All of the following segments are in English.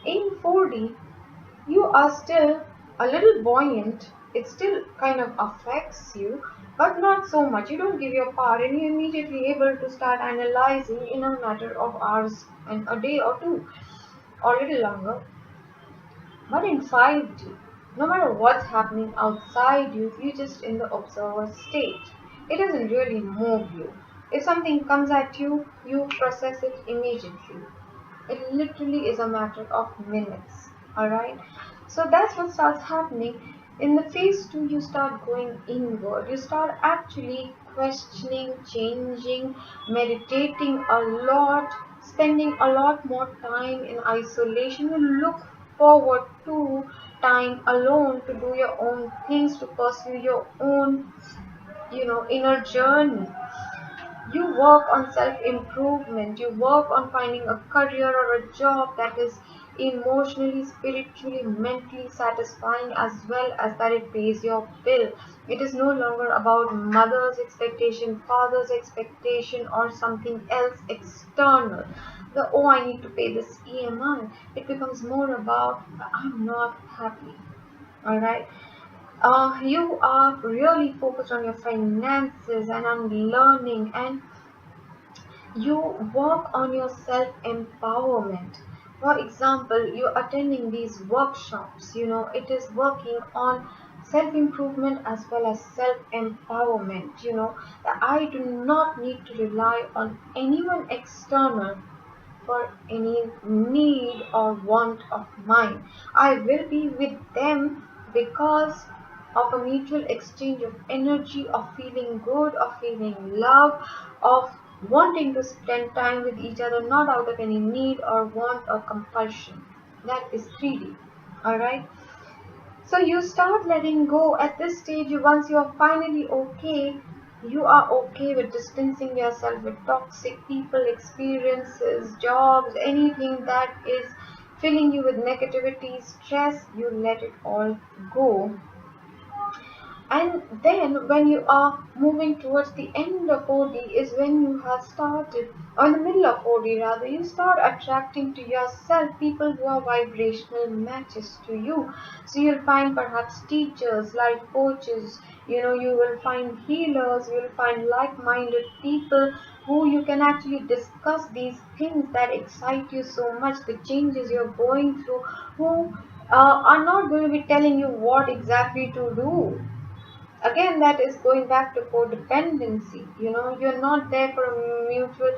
In 4D, you are still a little buoyant. It still kind of affects you, but not so much. You don't give your power, and you're immediately able to start analyzing in a matter of hours and a day or two, or a little longer. But in 5D, no matter what's happening outside you, you're just in the observer state. It doesn't really move you. If something comes at you, you process it immediately. It literally is a matter of minutes. Alright? So that's what starts happening. In the phase 2, you start going inward. You start actually questioning, changing, meditating a lot, spending a lot more time in isolation. You look forward to time alone to do your own things, to pursue your own, inner journey. You work on self improvement, you work on finding a career or a job that is emotionally, spiritually, mentally satisfying, as well as that it pays your bill. It is no longer about mother's expectation, father's expectation, or something else external. The oh, I need to pay this EMI. It becomes more about I'm not happy. All right. You are really focused on your finances and on learning, and you work on your self empowerment. For example, you're attending these workshops, it is working on self improvement as well as self empowerment. That I do not need to rely on anyone external for any need or want of mine. I will be with them because of a mutual exchange of energy, of feeling good, of feeling love, of wanting to spend time with each other, not out of any need or want or compulsion. That is 3D. Alright? So you start letting go at this stage. Once you are finally okay, you are okay with distancing yourself with toxic people, experiences, jobs, anything that is filling you with negativity, stress. You let it all go, and then when you are moving towards the end of 4D is when you have started, or in the middle of 4D rather, you start attracting to yourself people who are vibrational matches to you. So you'll find perhaps teachers, life coaches, you will find healers, you will find like-minded people who you can actually discuss these things that excite you so much, the changes you're going through, who are not going to be telling you what exactly to do. Again, that is going back to codependency. You're not there for a mutual,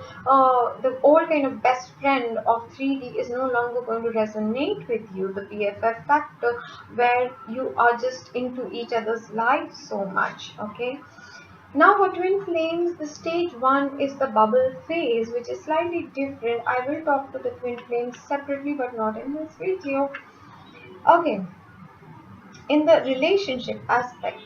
the old kind of best friend of 3D is no longer going to resonate with you, the BFF factor, where you are just into each other's lives so much. Okay, now for twin flames, the stage 1 is the bubble phase, which is slightly different. I will talk to the twin flames separately, but not in this video. Okay, in the relationship aspect,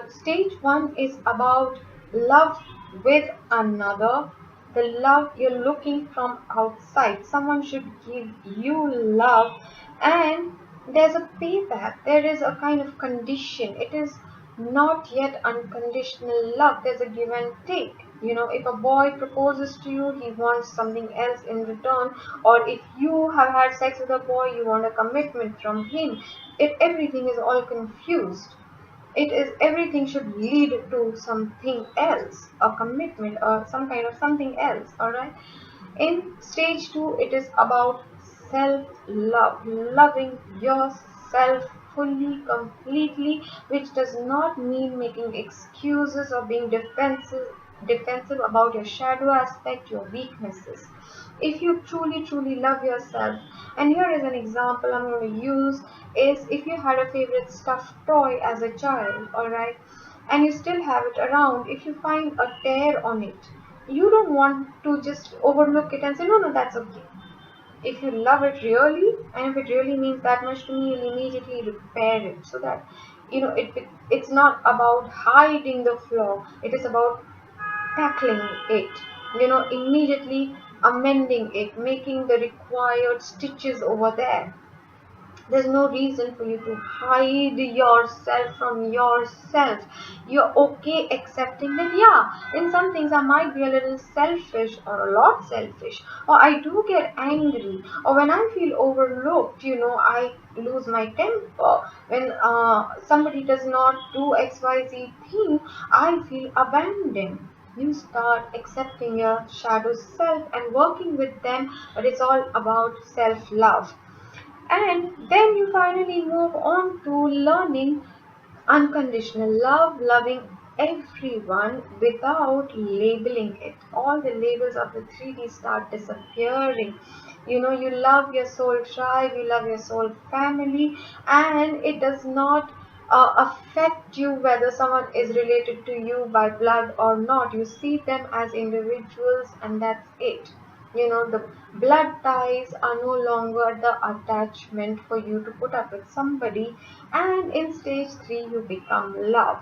stage 1 is about love with another, the love you're looking from outside. Someone should give you love, and there's a payback, there is a kind of condition. It is not yet unconditional love, there's a give and take. If a boy proposes to you, he wants something else in return, or if you have had sex with a boy, you want a commitment from him. Everything is all confused. It is everything should lead to something else, a commitment or some kind of something else. All right. In stage 2, it is about self love, loving yourself fully, completely, which does not mean making excuses or being defensive about your shadow aspect, your weaknesses. If you truly, truly love yourself, and here is an example I'm going to use, is if you had a favorite stuffed toy as a child, alright, and you still have it around, if you find a tear on it, you don't want to just overlook it and say, no, no, that's okay. If you love it really, and if it really means that much to me, you'll immediately repair it, so that it's not about hiding the flaw, it is about tackling it, immediately amending it, making the required stitches over there. There's no reason for you to hide yourself from yourself. You're okay accepting that, yeah, in some things I might be a little selfish or a lot selfish, or I do get angry, or when I feel overlooked, I lose my temper. When somebody does not do XYZ thing, I feel abandoned. You start accepting your shadow self and working with them, but it's all about self love. And then you finally move on to learning unconditional love, loving everyone without labeling it. All the labels of the 3D start disappearing. You love your soul tribe, you love your soul family, and it does not affect you whether someone is related to you by blood or not. You see them as individuals, and that's it. The blood ties are no longer the attachment for you to put up with somebody, and in stage 3 you become love.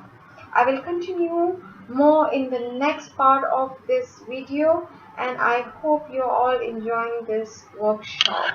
I will continue more in the next part of this video, and I hope you're all enjoying this workshop.